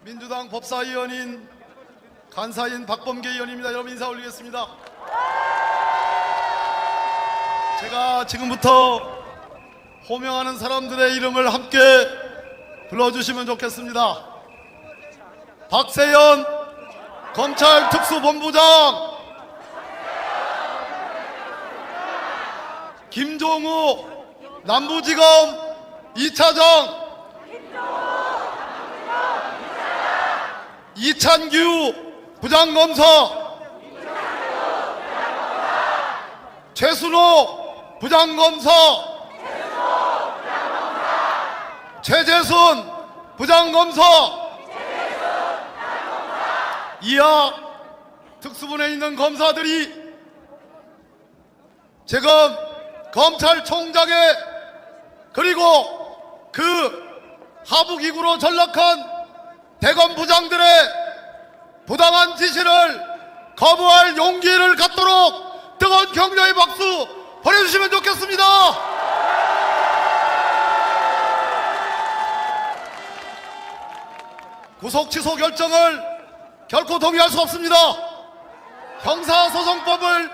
민주당 법사위원인 간사인 박범계 의원입니다. 여러분 인사 올리겠습니다. 제가 지금부터 호명하는 사람들의 이름을 함께 불러주시면 좋겠습니다. 박세현 검찰특수본부장, 김종우 남부지검 2차장, 이찬규 부장검사, 최순호 부장검사, 최재순 부장검사, 이하 특수본에 있는 검사들이 지금 검찰총장에 그리고 그 하부기구로 전락한 대검 부장들의 부당한 지시를 거부할 용기를 갖도록 뜨거운 격려의 박수 보내주시면 좋겠습니다. 구속 취소 결정을 결코 동의할 수 없습니다. 형사소송법을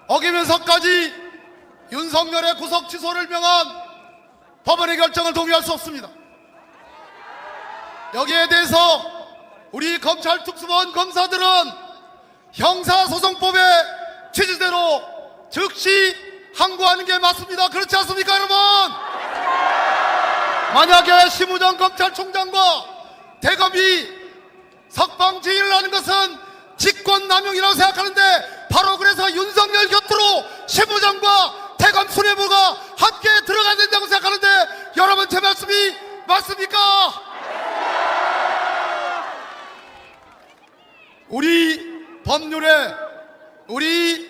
어기면서까지 윤석열의 구속 취소를 명한 법원의 결정을 동의할 수 없습니다. 여기에 대해서 우리 검찰 특수본 검사들은 형사소송법의 취지대로 즉시 항고하는 게 맞습니다. 그렇지 않습니까, 여러분? 만약에 심우정 검찰총장과 대검이 석방지휘를 하는 것은 직권남용이라고 생각하는데, 바로 그래서 윤석열 곁으로 심우정과 대검 수뇌부가 함께 들어가야 된다고 생각하는데, 여러분 제 말씀이 맞습니까? 우리 법률에 우리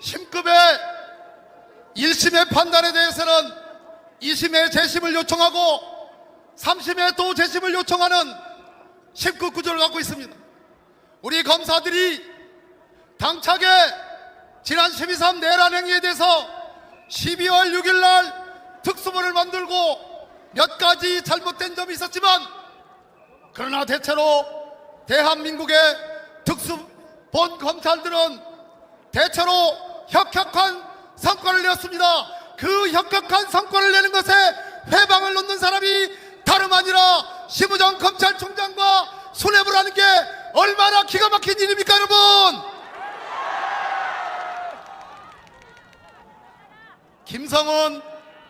심급의 1심의 판단에 대해서는 2심의 재심을 요청하고 3심의 또 재심을 요청하는 10급 구조를 갖고 있습니다. 우리 검사들이 당차게 지난 12.3 내란 행위에 대해서 12월 6일 날 특수본을 만들고 몇 가지 잘못된 점이 있었지만, 그러나 대체로 대한민국의 특수본 검찰들은 대체로 혁혁한 성과를 내었습니다. 그 혁혁한 성과를 내는 것에 회방을 놓는 사람이 다름 아니라 심우정 검찰총장과 수뇌부라는 게 얼마나 기가 막힌 일입니까, 여러분? 김성은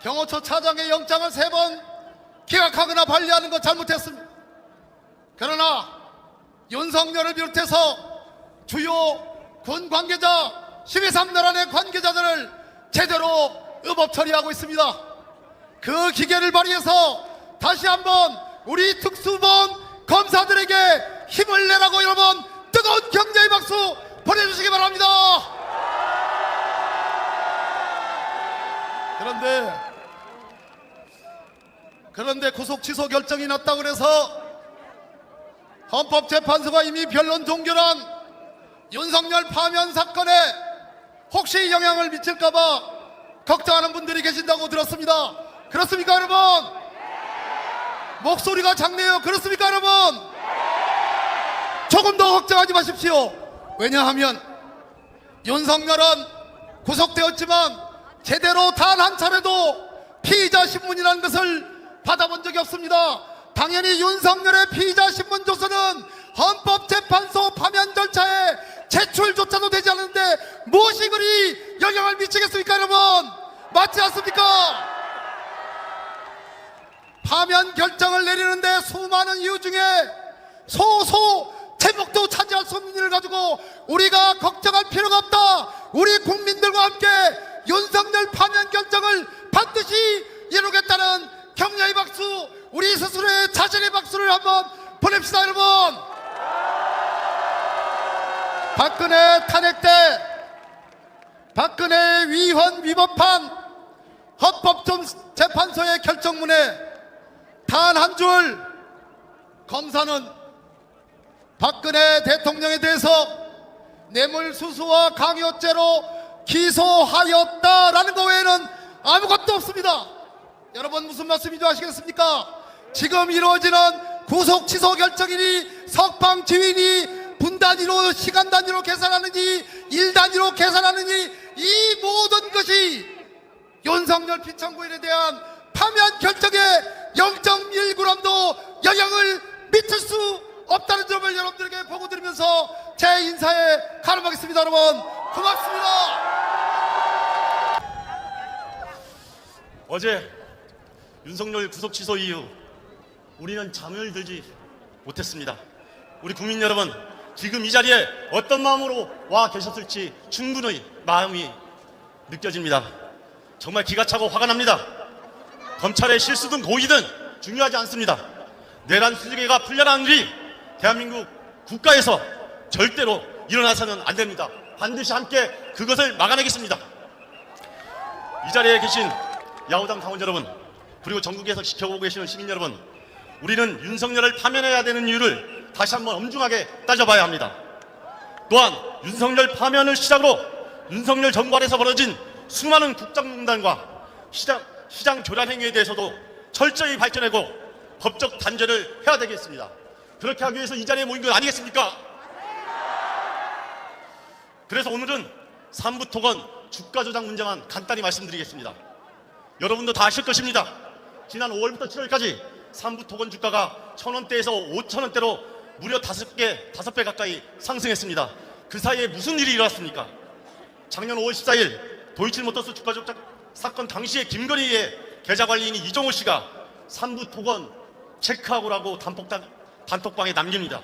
경호처 차장의 영장을 3번 기각하거나 발리하는 것 잘못했습니다. 그러나 윤석열을 비롯해서 주요 군 관계자, 12.3 내란의 관계자들을 제대로 의법 처리하고 있습니다. 그 기계를 발휘해서 다시 한번 우리 특수본 검사들에게 힘을 내라고 여러분 뜨거운 격려의 박수 보내주시기 바랍니다. 그런데 구속 취소 결정이 났다고 해서 헌법재판소가 이미 변론 종결한 윤석열 파면 사건에 혹시 영향을 미칠까봐 걱정하는 분들이 계신다고 들었습니다. 그렇습니까, 여러분? 목소리가 작네요. 그렇습니까, 여러분? 조금 더 걱정하지 마십시오. 왜냐하면 윤석열은 구속되었지만 제대로 단 한 차례도 피의자 신문이라는 것을 받아본 적이 없습니다. 당연히 윤석열의 피의자 신문 조서는 헌법재판소 파면 절차에 제출조차도 되지 않는데 무엇이 그리 영향을 미치겠습니까, 여러분? 맞지 않습니까? 파면 결정을 내리는데 수많은 이유 중에 제목도 차지할 수 없는 일을 가지고 우리가 걱정할 필요가 없다. 우리 국민들과 함께 윤석열 파면 결정을 반드시 이루겠다는 격려의 박수, 우리 스스로의 자신의 박수를 한번 보냅시다, 여러분. 박근혜 탄핵 때 박근혜 위헌 위법한 헌법재판소의 결정문에 단 한 줄 검사는 박근혜 대통령에 대해서 뇌물수수와 강요죄로 기소하였다라는 것 외에는 아무것도 없습니다. 여러분 무슨 말씀인지 아시겠습니까? 지금 이루어지는 구속 취소 결정이니 석방 지휘니 분 단위로 시간 단위로 계산하느니 일 단위로 계산하느니 이 모든 것이 윤석열 피청구인에 대한 파면 결정에 0.1g도 영향을 미칠 수 없다는 점을 여러분들에게 보고드리면서 제 인사에 가름하겠습니다. 여러분 고맙습니다. 어제 윤석열 구속 취소 이후 우리는 잠을 들지 못했습니다. 우리 국민 여러분, 지금 이 자리에 어떤 마음으로 와 계셨을지 충분히 마음이 느껴집니다. 정말 기가 차고 화가 납니다. 검찰의 실수든 고의든 중요하지 않습니다. 내란 수재가 풀려난 일이 대한민국 국가에서 절대로 일어나서는 안 됩니다. 반드시 함께 그것을 막아내겠습니다. 이 자리에 계신 야후당 당원 여러분, 그리고 전국에서 지켜보고 계시는 시민 여러분, 우리는 윤석열을 파면해야 되는 이유를 다시 한번 엄중하게 따져봐야 합니다. 또한 윤석열 파면을 시작으로 윤석열 정부 안에서 벌어진 수많은 국정농단과 시장 교란 행위에 대해서도 철저히 밝혀내고 법적 단죄를 해야 되겠습니다. 그렇게 하기 위해서 이 자리에 모인 것 아니겠습니까? 그래서 오늘은 삼부토건 주가 조작 문제만 간단히 말씀드리겠습니다. 여러분도 다 아실 것입니다. 지난 5월부터 7월까지 삼부토건 주가가 1,000원대에서 5,000원대로 무려 5배 가까이 상승했습니다. 그 사이에 무슨 일이 일어났습니까? 작년 5월 14일 도이치모터스 주가 조작 사건 당시에 김건희의 계좌관리인 이종호 씨가 삼부토건 체크하고라고 단톡방에 남깁니다.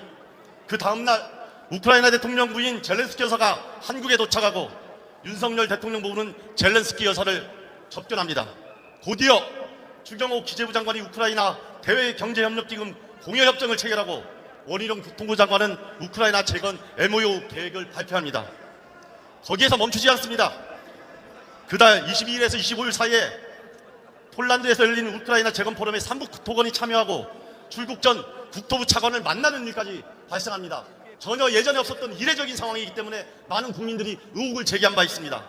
그 다음날 우크라이나 대통령 부인 젤렌스키 여사가 한국에 도착하고 윤석열 대통령 부부는 젤렌스키 여사를 접견합니다. 곧이어 추경호 기재부 장관이 우크라이나 대외경제협력기금 공여협정을 체결하고 원희룡 교통부 장관은 우크라이나 재건 MOU 계획을 발표합니다. 거기에서 멈추지 않습니다. 그달 22일에서 25일 사이에 폴란드에서 열린 우크라이나 재건 포럼에 삼부토건이 참여하고 출국 전 국토부 차관을 만나는 일까지 발생합니다. 전혀 예전에 없었던 이례적인 상황이기 때문에 많은 국민들이 의혹을 제기한 바 있습니다.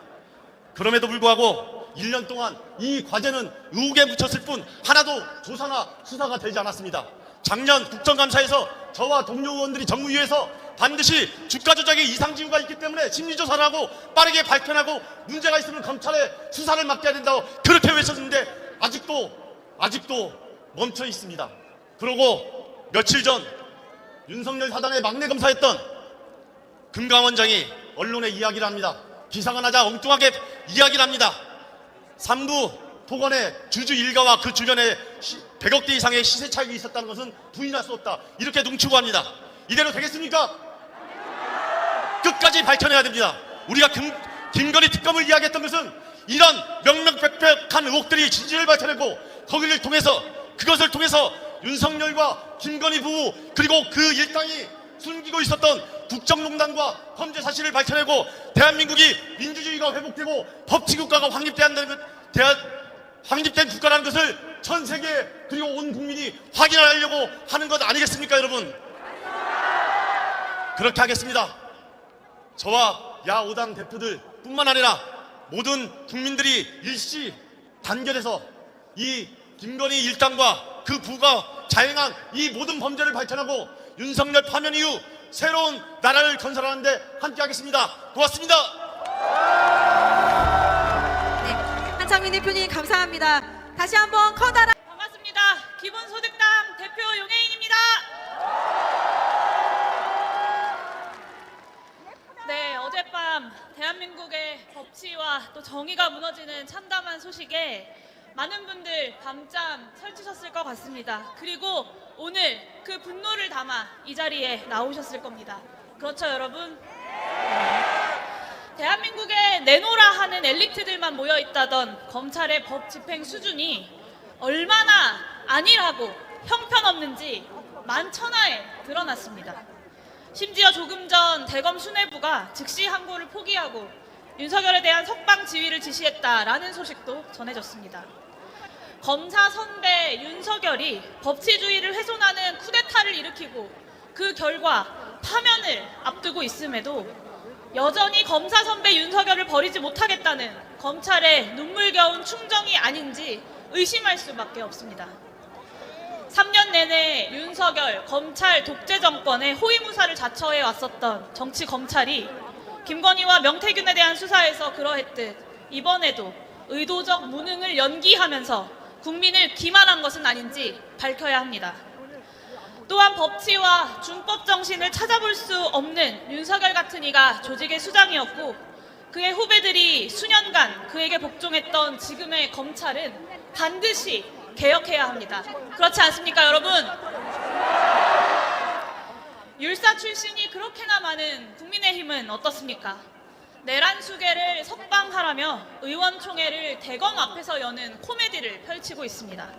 그럼에도 불구하고 1년 동안 이 과제는 의혹에 묻혔을 뿐 하나도 조사나 수사가 되지 않았습니다. 작년 국정감사에서 저와 동료 의원들이 정무위에서 반드시 주가 조작에 이상징후가 있기 때문에 심리조사를 하고 빠르게 발표하고 문제가 있으면 검찰에 수사를 맡겨야 된다고 그렇게 외쳤는데 아직도 멈춰 있습니다. 그러고 며칠 전 윤석열 사단의 막내 검사였던 금감원장이 언론에 이야기를 합니다. 기사가 나자 엉뚱하게 이야기를 합니다. 삼부토건의 주주 일가와 그 주변에 100억대 이상의 시세 차익이 있었다는 것은 부인할 수 없다. 이렇게 농축을 합니다. 이대로 되겠습니까? 끝까지 밝혀내야 됩니다. 우리가 김건희 특검을 이야기했던 것은 이런 명명백백한 의혹들이 진실을 밝혀내고 그것을 통해서 윤석열과 김건희 부부 그리고 그 일당이 숨기고 있었던 국정농단과 범죄 사실을 밝혀내고 대한민국이 민주주의가 회복되고 법치국가가 확립된 국가라는 것을 전 세계 그리고 온 국민이 확인하려고 하는 것 아니겠습니까, 여러분? 그렇게 하겠습니다. 저와 야5당 대표들 뿐만 아니라 모든 국민들이 일시 단결해서 이 김건희 일당과 그 부가 자행한 이 모든 범죄를 밝혀내고 윤석열 파면 이후 새로운 나라를 건설하는데 함께하겠습니다. 고맙습니다. 네, 한창민 대표님 감사합니다. 다시 한번 커다란 반갑습니다. 기본소득당 대표 용혜인입니다. 네, 어젯밤 대한민국의 법치와 또 정의가 무너지는 참담한 소식에 많은 분들 밤잠 설치셨을 것 같습니다. 그리고 오늘 그 분노를 담아 이 자리에 나오셨을 겁니다. 그렇죠, 여러분? 대한민국에 내노라 하는 엘리트들만 모여있다던 검찰의 법 집행 수준이 얼마나 안일하고 형편없는지 만천하에 드러났습니다. 심지어 조금 전 대검 수뇌부가 즉시 항고를 포기하고 윤석열에 대한 석방 지휘를 지시했다라는 소식도 전해졌습니다. 검사 선배 윤석열이 법치주의를 훼손하는 쿠데타를 일으키고 그 결과 파면을 앞두고 있음에도 여전히 검사 선배 윤석열을 버리지 못하겠다는 검찰의 눈물겨운 충정이 아닌지 의심할 수밖에 없습니다. 3년 내내 윤석열 검찰 독재 정권의 호위무사를 자처해 왔었던 정치 검찰이 김건희와 명태균에 대한 수사에서 그러했듯 이번에도 의도적 무능을 연기하면서 국민을 기만한 것은 아닌지 밝혀야 합니다. 또한 법치와 준법 정신을 찾아볼 수 없는 윤석열 같은 이가 조직의 수장이었고 그의 후배들이 수년간 그에게 복종했던 지금의 검찰은 반드시 개혁해야 합니다. 그렇지 않습니까, 여러분? 율사 출신이 그렇게나 많은 국민의힘은 어떻습니까? 내란 수계를 석방하라며 의원총회를 대검 앞에서 여는 코미디를 펼치고 있습니다.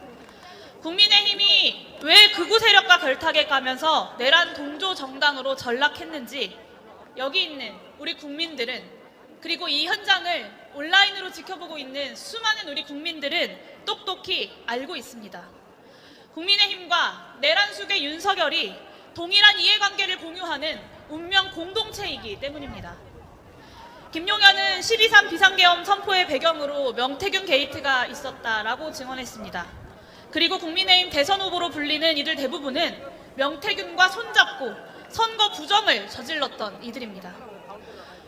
국민의힘이 왜 극우 세력과 결탁에 가면서 내란 동조 정당으로 전락했는지 여기 있는 우리 국민들은, 그리고 이 현장을 온라인으로 지켜보고 있는 수많은 우리 국민들은 똑똑히 알고 있습니다. 국민의힘과 내란 수계 윤석열이 동일한 이해관계를 공유하는 운명 공동체이기 때문입니다. 김용현은 12.3 비상계엄 선포의 배경으로 명태균 게이트가 있었다라고 증언했습니다. 그리고 국민의힘 대선 후보로 불리는 이들 대부분은 명태균과 손잡고 선거 부정을 저질렀던 이들입니다.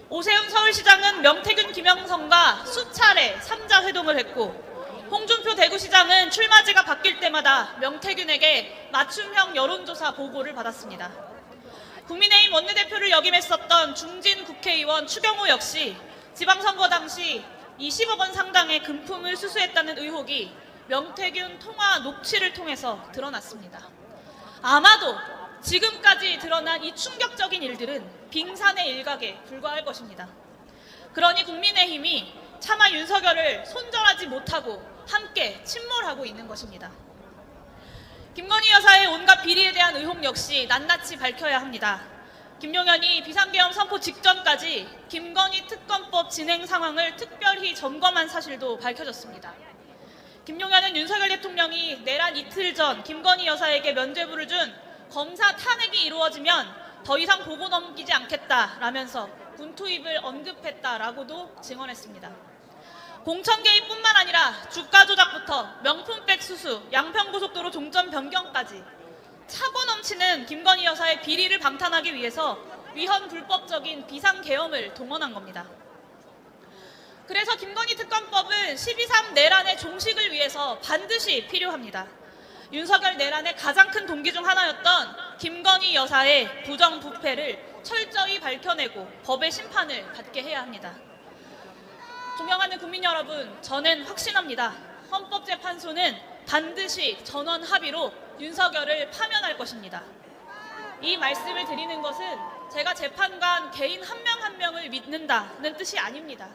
오세훈 서울시장은 명태균 김영선과 수차례 3자 회동을 했고 홍준표 대구시장은 출마지가 바뀔 때마다 명태균에게 맞춤형 여론조사 보고를 받았습니다. 국민의힘 원내대표를 역임했었던 중진 국회의원 추경호 역시 지방선거 당시 20억 원 상당의 금품을 수수했다는 의혹이 명태균 통화 녹취를 통해서 드러났습니다. 아마도 지금까지 드러난 이 충격적인 일들은 빙산의 일각에 불과할 것입니다. 그러니 국민의힘이 차마 윤석열을 손절하지 못하고 함께 침몰하고 있는 것입니다. 김건희 여사의 온갖 비리에 대한 의혹 역시 낱낱이 밝혀야 합니다. 김용현이 비상계엄 선포 직전까지 김건희 특검법 진행 상황을 특별히 점검한 사실도 밝혀졌습니다. 김용현은 윤석열 대통령이 내란 이틀 전 김건희 여사에게 면죄부를 준 검사 탄핵이 이루어지면 더 이상 보고 넘기지 않겠다라면서 군 투입을 언급했다라고도 증언했습니다. 공천 개입뿐만 아니라 주가 조작부터 명품백 수수, 양평고속도로 종점 변경까지 차고 넘치는 김건희 여사의 비리를 방탄하기 위해서 위헌 불법적인 비상계엄을 동원한 겁니다. 그래서 김건희 특검법은 12.3 내란의 종식을 위해서 반드시 필요합니다. 윤석열 내란의 가장 큰 동기 중 하나였던 김건희 여사의 부정부패를 철저히 밝혀내고 법의 심판을 받게 해야 합니다. 존경하는 국민 여러분, 저는 확신합니다. 헌법재판소는 반드시 전원 합의로 윤석열을 파면할 것입니다. 이 말씀을 드리는 것은 제가 재판관 개인 한 명 한 명을 믿는다는 뜻이 아닙니다.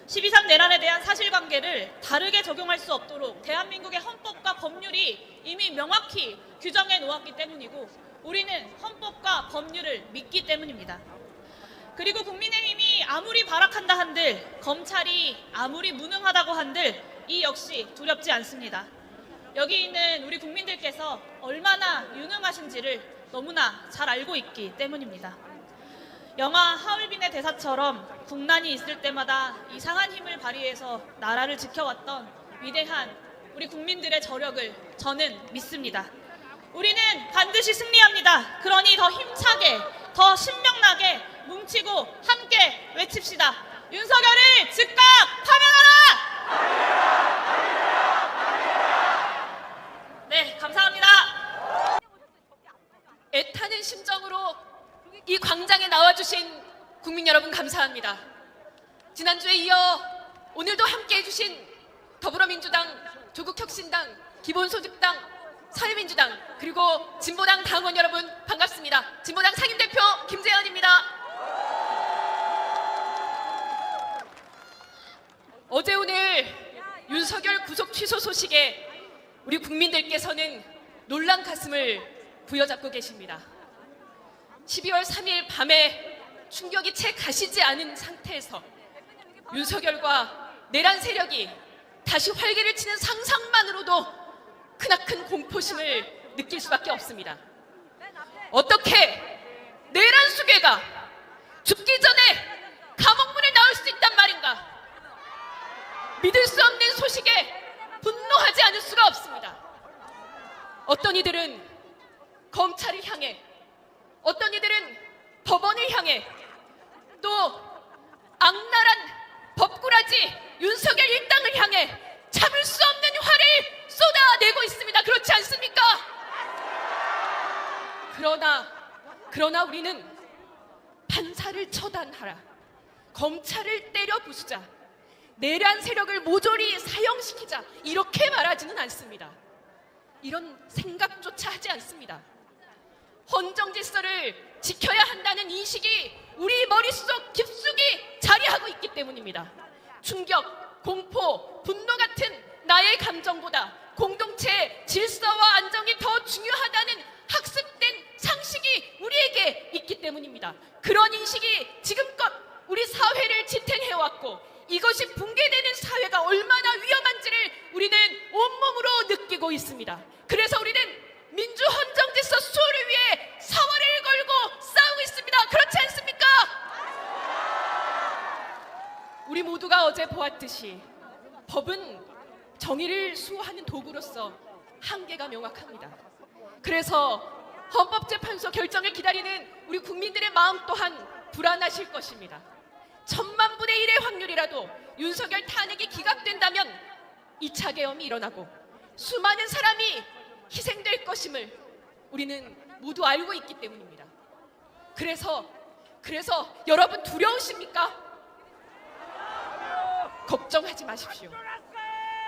12.3 내란에 대한 사실관계를 다르게 적용할 수 없도록 대한민국의 헌법과 법률이 이미 명확히 규정해 놓았기 때문이고 우리는 헌법과 법률을 믿기 때문입니다. 그리고 국민의힘이 아무리 발악한다 한들, 검찰이 아무리 무능하다고 한들 이 역시 두렵지 않습니다. 여기 있는 우리 국민들께서 얼마나 유능하신지를 너무나 잘 알고 있기 때문입니다. 영화 하얼빈의 대사처럼 국난이 있을 때마다 이상한 힘을 발휘해서 나라를 지켜왔던 위대한 우리 국민들의 저력을 저는 믿습니다. 우리는 반드시 승리합니다. 그러니 더 힘차게, 더 신명나게 뭉치고 함께 외칩시다. 윤석열을 즉각 파면하라! 네, 감사합니다. 애타는 심정으로 이 광장에 나와주신 국민 여러분 감사합니다. 지난주에 이어 오늘도 함께 해주신 더불어민주당, 조국혁신당, 기본소득당, 사회민주당 그리고 진보당 당원 여러분 반갑습니다. 진보당 상임대표 김재현입니다. 어제 오늘 윤석열 구속 취소 소식에 우리 국민들께서는 놀란 가슴을 부여잡고 계십니다. 12월 3일 밤에 충격이 채 가시지 않은 상태에서 윤석열과 내란 세력이 다시 활개를 치는 상상만으로도 크나큰 공포심을 느낄 수밖에 없습니다. 어떻게 내란 수괴가 죽기 전에 감옥문을 나올 수 있단 말인가? 믿을 수 없는 소식에 분노하지 않을 수가 없습니다. 어떤 이들은 검찰을 향해, 어떤 이들은 법원을 향해, 또 악랄한 법꾸라지 윤석열 일당을 향해 참을 수 없는 화를 쏟아내고 있습니다. 그렇지 않습니까? 그러나 우리는 판사를 처단하라, 검찰을 때려 부수자, 내란 세력을 모조리 사형시키자, 이렇게 말하지는 않습니다. 이런 생각조차 하지 않습니다. 헌정 질서를 지켜야 한다는 인식이 우리 머릿속 깊숙이 자리하고 있기 때문입니다. 충격, 공포, 분노 같은 나의 감정보다 공동체 질서와 안정이 더 중요하다는 학습된 상식이 우리에게 있기 때문입니다. 그런 인식이 지금껏 우리 사회를 지탱해왔고, 이것이 붕괴되는 사회가 얼마나 위험한지를 우리는 온몸으로 느끼고 있습니다. 그래서 우리는 민주 헌정 질서 수호를 위해 사활을 걸고 싸우고 있습니다. 그렇지 않습니까? 우리 모두가 어제 보았듯이 법은 정의를 수호하는 도구로서 한계가 명확합니다. 그래서 헌법재판소 결정을 기다리는 우리 국민들의 마음 또한 불안하실 것입니다. 1000만분의 1의 확률이라도 윤석열 탄핵이 기각된다면 2차 계엄이 일어나고 수많은 사람이 희생될 것임을 우리는 모두 알고 있기 때문입니다. 그래서 여러분 두려우십니까? 걱정하지 마십시오.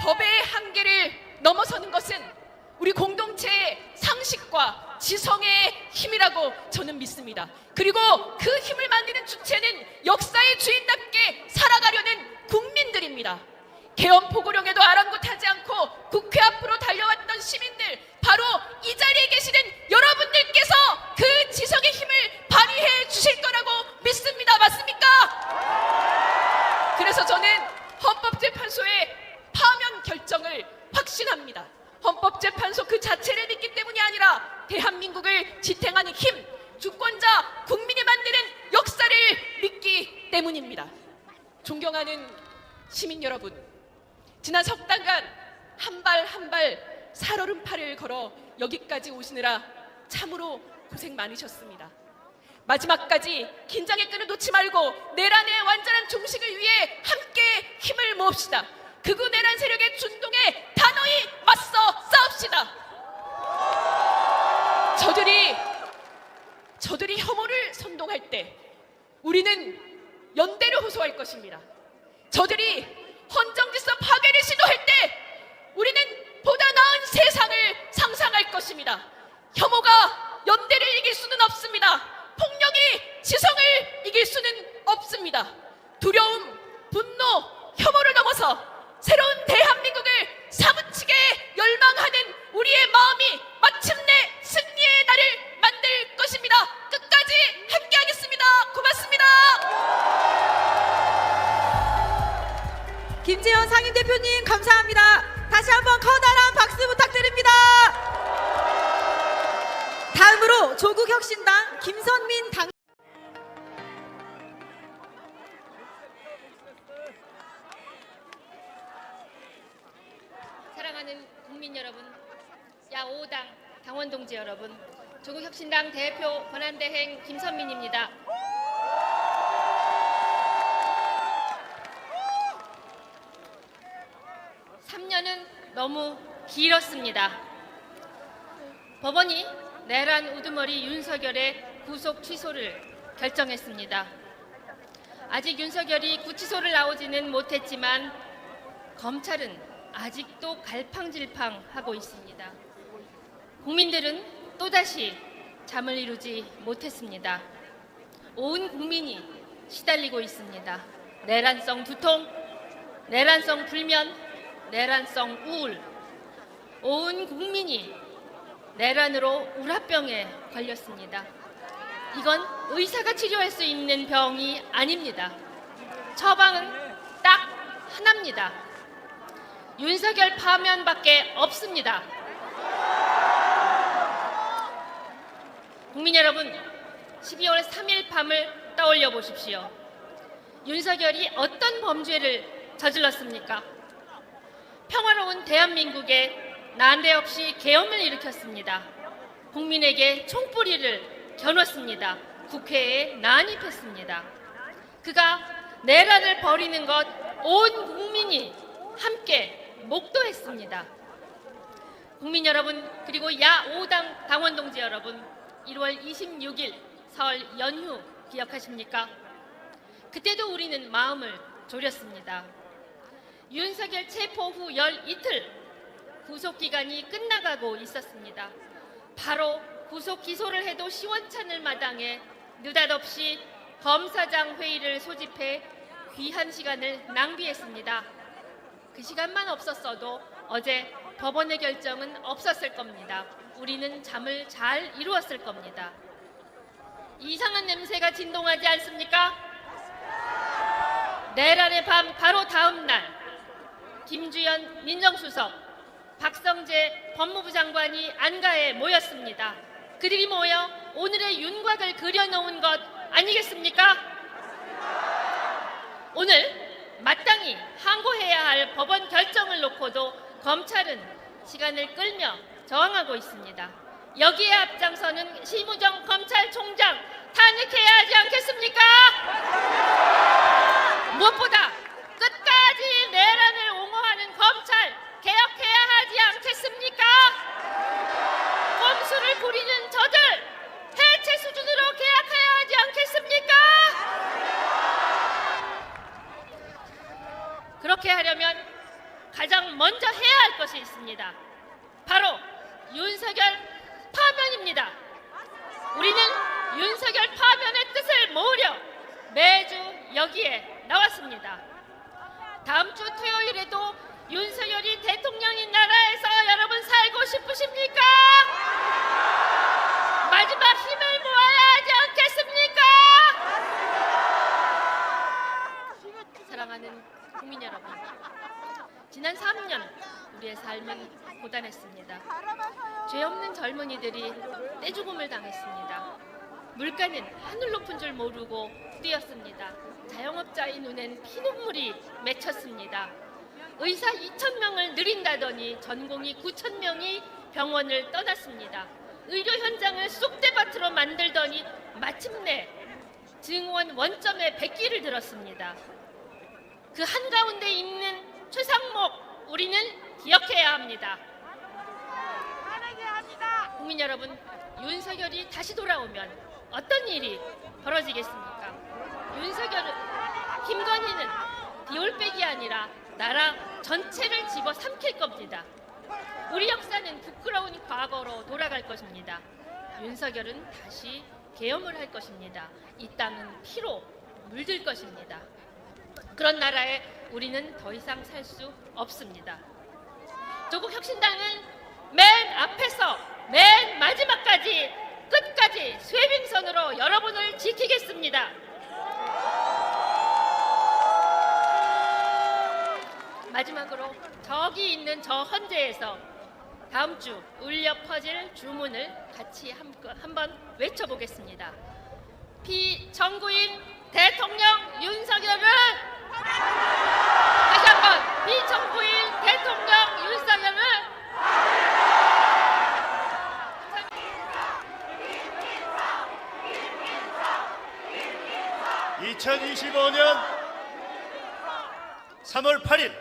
법의 한계를 넘어서는 것은 우리 공동체의 상식과 지성의 힘이라고 저는 믿습니다. 그리고 그 힘을 만드는 주체는 역사의 주인답게 살아가려는 국민들입니다. 계엄 포고령에도 아랑곳하지 않고 국회 앞으로 달려왔던 시민들, 바로 이 자리에 계시는 여러분들께서 그 지성의 힘을 발휘해 주실 거라고 믿습니다. 맞습니까? 그래서 저는 헌법재판소의 파면 결정을 확신합니다. 헌법재판소 그 자체를 믿기 때문이 아니라 대한민국을 지탱하는 힘, 주권자 국민이 만드는 역사를 믿기 때문입니다. 존경하는 시민 여러분, 지난 석 달간 한 발 한 발 살얼음판을 걸어 여기까지 오시느라 참으로 고생 많으셨습니다. 마지막까지 긴장의 끈을 놓지 말고 내란의 완전한 종식을 위해 함께 힘을 모읍시다. 극우 내란 세력의 준동에 단호히 맞서 싸웁시다. 저들이 혐오를 선동할 때 우리는 연대를 호소할 것입니다. 저들이 헌정질서 파괴를 시도할 때 우리는 보다 나은 세상을 상상할 것입니다. 혐오가 연대를 이길 수는 없습니다. 폭력이 지성을 이길 수는 없습니다. 두려움, 분노, 혐오를 넘어서 새로운 대한민국을 사무치게 열망하는 우리의 마음이 마침내 승리의 날을 만들 것입니다. 끝까지 함께하겠습니다. 고맙습니다. 김재현 상임대표님 감사합니다. 다시 한번 커다란 박수 부탁드립니다. 다음으로 조국혁신당 김선민 당 사랑하는 국민 여러분, 야5당 당원 동지 여러분, 조국혁신당 대표 권한대행 김선민입니다. (3년은) 너무 길었습니다. 법원이 내란 우두머리 윤석열의 구속 취소를 결정했습니다. 아직 윤석열이 구치소를 나오지는 못했지만 검찰은 아직도 갈팡질팡하고 있습니다. 국민들은 또다시 잠을 이루지 못했습니다. 온 국민이 시달리고 있습니다. 내란성 두통, 내란성 불면, 내란성 우울. 온 국민이 내란으로 우라병에 걸렸습니다. 이건 의사가 치료할 수 있는 병이 아닙니다. 처방은 딱 하나입니다. 윤석열 파면밖에 없습니다. 국민 여러분, 12월 3일 밤을 떠올려 보십시오. 윤석열이 어떤 범죄를 저질렀습니까? 평화로운 대한민국에 난데없이 계엄을 일으켰습니다. 국민에게 총뿌리를 겨눴습니다. 국회에 난입했습니다. 그가 내란을 벌이는 것 온 국민이 함께 목도했습니다. 국민 여러분, 그리고 야5당 당원 동지 여러분, 1월 26일 설 연휴 기억하십니까? 그때도 우리는 마음을 졸였습니다. 윤석열 체포 후 열 이틀 구속기간이 끝나가고 있었습니다. 바로 구속 기소를 해도 시원찮을 마당에 느닷없이 검사장 회의를 소집해 귀한 시간을 낭비했습니다. 그 시간만 없었어도 어제 법원의 결정은 없었을 겁니다. 우리는 잠을 잘 이루었을 겁니다. 이상한 냄새가 진동하지 않습니까? 내란의 밤 바로 다음 날 김주현 민정수석, 박성재 법무부 장관이 안가에 모였습니다. 그들이 모여 오늘의 윤곽을 그려놓은 것 아니겠습니까? 오늘 마땅히 항고해야 할 법원 결정을 놓고도 검찰은 시간을 끌며 저항하고 있습니다. 여기에 앞장서는 심우정 검찰총장 탄핵해야 하지 않겠습니까? 무엇보다 끝까지 내란을 옹호하는 검찰 개혁해야 하지 않겠습니까? 꼼수를 부리는 저들 해체 수준으로 개혁해야 하지 않겠습니까? 그렇게 하려면 가장 먼저 해야 할 것이 있습니다. 바로 윤석열 파면입니다. 우리는 윤석열 파면의 뜻을 모으려 매주 여기에 나왔습니다. 다음 주 토요일에도 윤석열이 대통령인 나라에서 여러분 살고 싶으십니까? 마지막 힘을 모아야 하지 않겠습니까? 사랑하는 국민 여러분, 지난 3년 우리의 삶은 고단했습니다. 죄 없는 젊은이들이 떼죽음을 당했습니다. 물가는 하늘 높은 줄 모르고 뛰었습니다. 자영업자의 눈엔 피눈물이 맺혔습니다. 의사 2,000명을 늘린다더니 전공의 9,000명이 병원을 떠났습니다. 의료 현장을 쑥대밭으로 만들더니 마침내 증원 원점에 백기를 들었습니다. 그 한가운데 있는 최상목 우리는 기억해야 합니다. 국민 여러분, 윤석열이 다시 돌아오면 어떤 일이 벌어지겠습니까? 김건희는 비올백이 아니라 나라 전체를 집어삼킬 겁니다. 우리 역사는 부끄러운 과거로 돌아갈 것입니다. 윤석열은 다시 계엄을 할 것입니다. 이 땅은 피로 물들 것입니다. 그런 나라에 우리는 더 이상 살 수 없습니다. 조국혁신당은 맨 앞에서 맨 마지막까지 끝까지 쇄빙선으로 여러분을 지키겠습니다. 마지막으로 저기 있는 저 헌재에서 다음 주 울려 퍼질 주문을 같이 한번 외쳐보겠습니다. 비청구인 대통령 윤석열은, 다시 한번 비청구인 대통령 윤석열은 2025년 3월 8일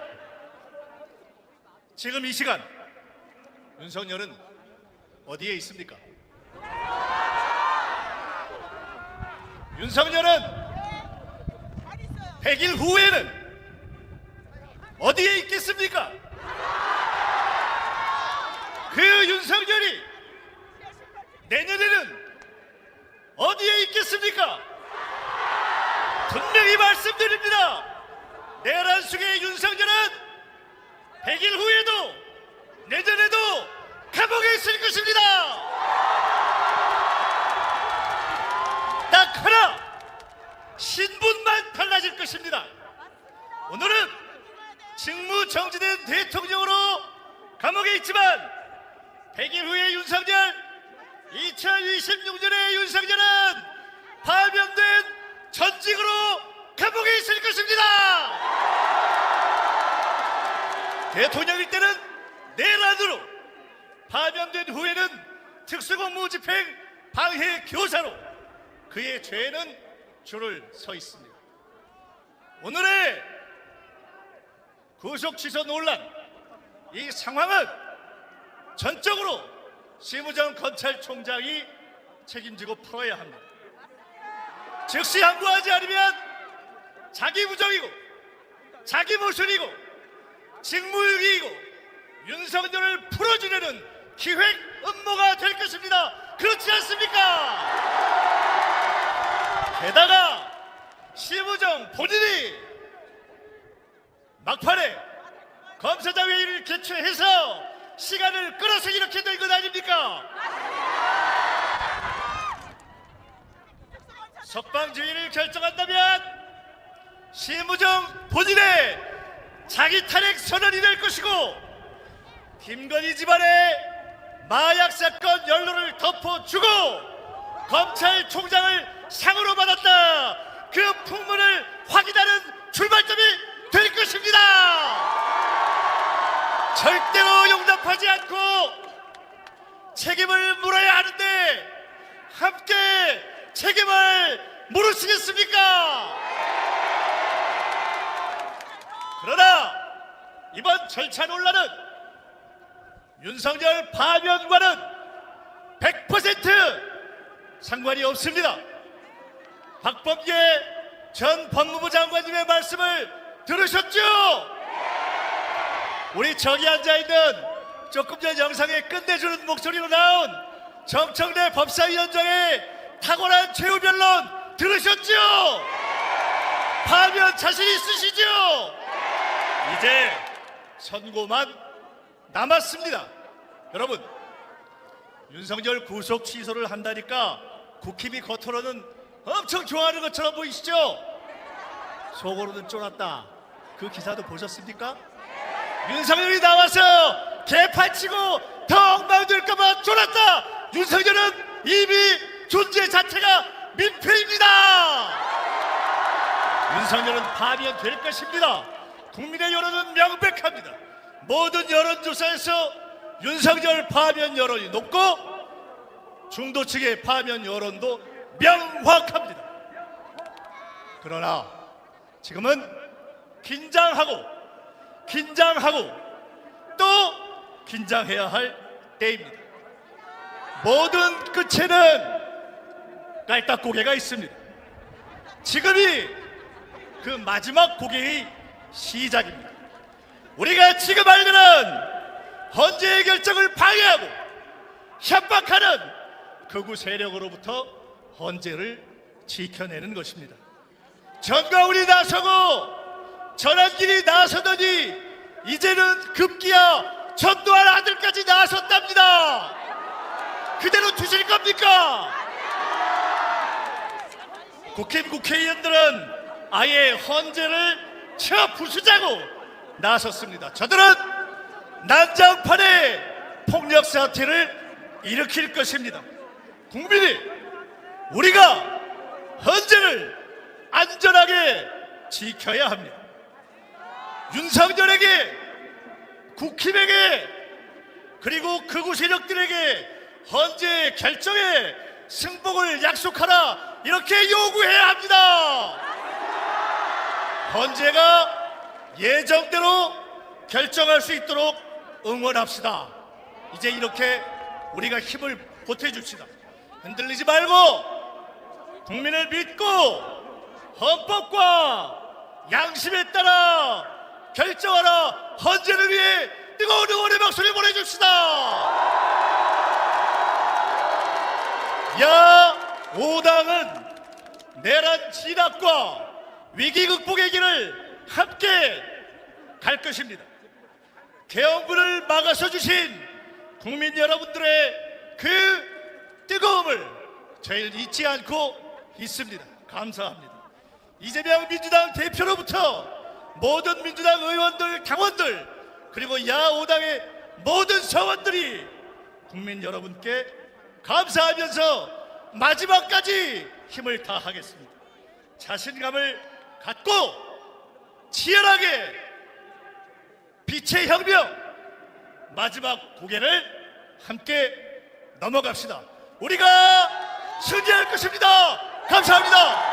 지금 이 시간 윤석열은 어디에 있습니까? 윤석열은 100일 후에는 어디에 있겠습니까? 그 윤석열이 내년에는 어디에 있겠습니까? 분명히 말씀드립니다. 내란 속의 윤석열은 100일 후에도 내년에도 감옥에 있을 것입니다. 딱 하나, 신분만 달라질 것입니다. 오늘은 직무 정지된 대통령으로 감옥에 있지만 100일 후의 윤석열, 2026년의 윤석열은 파면된 전직으로 감옥에 있을 것입니다. 대통령일 때는 내란으로, 파면된 후에는 특수공무집행 방해 교사로 그의 죄는 줄을 서 있습니다. 오늘의 구속 취소 논란, 이 상황은 전적으로 심우정 검찰총장이 책임지고 풀어야 합니다. 즉시 항고하지 않으면 자기 부정이고 자기 모순이고 직무유기이고 윤석열을 풀어주려는 기획 음모가 될 것입니다. 그렇지 않습니까? 게다가 심우정 본인이 막판에 검사장 회의를 개최해서 시간을 끌어서 이렇게 된 것 아닙니까? 석방주의를 결정한다면 심우정 본인의 자기 탄핵 선언이 될 것이고, 김건희 집안의 마약 사건 연루를 덮어주고 검찰총장을 상으로 받았다, 그 풍문을 확인하는 출발점이 될 것입니다. 절대로 용납하지 않고 책임을 물어야 하는데 함께 책임을 물으시겠습니까? 그러나 이번 절차 논란은 윤석열 파면과는 100% 상관이 없습니다. 박범계 전 법무부 장관님의 말씀을 들으셨죠? 우리 저기 앉아있는 조금 전 영상에 끝내주는 목소리로 나온 정청래 법사위원장의 탁월한 최후 변론 들으셨죠? 파면 자신 있으시죠? 이제 선고만 남았습니다. 여러분, 윤석열 구속 취소를 한다니까 국힘이 겉으로는 엄청 좋아하는 것처럼 보이시죠? 속으로는 쫄았다. 그 기사도 보셨습니까? 윤석열이 나와서 개판치고 더 엉망될까봐 쫄았다. 윤석열은 이미 존재 자체가 민폐입니다. 윤석열은 파면될 것입니다. 국민의 여론은 명백합니다. 모든 여론조사에서 윤석열 파면 여론이 높고 중도 측의 파면 여론도 명확합니다. 그러나 지금은 긴장하고 또 긴장해야 할 때입니다. 모든 끝에는 깔딱고개가 있습니다. 지금이 그 마지막 고개의 시작입니다. 우리가 지금 알면은 헌재의 결정을 방해하고 협박하는 극우 세력으로부터 헌재를 지켜내는 것입니다. 전가훈이 나서고 전한길이 나서더니 이제는 급기야 전두환 아들까지 나섰답니다. 그대로 두실 겁니까? 국힘 국회의원들은 아예 헌재를 쳐 부수자고 나섰습니다. 저들은 난장판에 폭력 사태를 일으킬 것입니다. 국민이 우리가 헌재를 안전하게 지켜야 합니다. 윤석열에게, 국힘에게, 그리고 극우 세력들에게 헌재 결정에 승복을 약속하라, 이렇게 요구해야 합니다. 헌재가 예정대로 결정할 수 있도록 응원합시다. 이제 이렇게 우리가 힘을 보태줍시다. 흔들리지 말고 국민을 믿고 헌법과 양심에 따라 결정하라. 헌재를 위해 뜨거운 응원의 박수를 보내줍시다. 야5당은 내란 진압과 위기 극복의 길을 함께 갈 것입니다. 개헌군을 막아서 주신 국민 여러분들의 그 뜨거움을 저희는 잊지 않고 있습니다. 감사합니다. 이재명 민주당 대표로부터 모든 민주당 의원들, 당원들, 그리고 야5당의 모든 서원들이 국민 여러분께 감사하면서 마지막까지 힘을 다하겠습니다. 자신감을 갖고 치열하게 빛의 혁명, 마지막 고개를 함께 넘어갑시다. 우리가 승리할 것입니다. 감사합니다.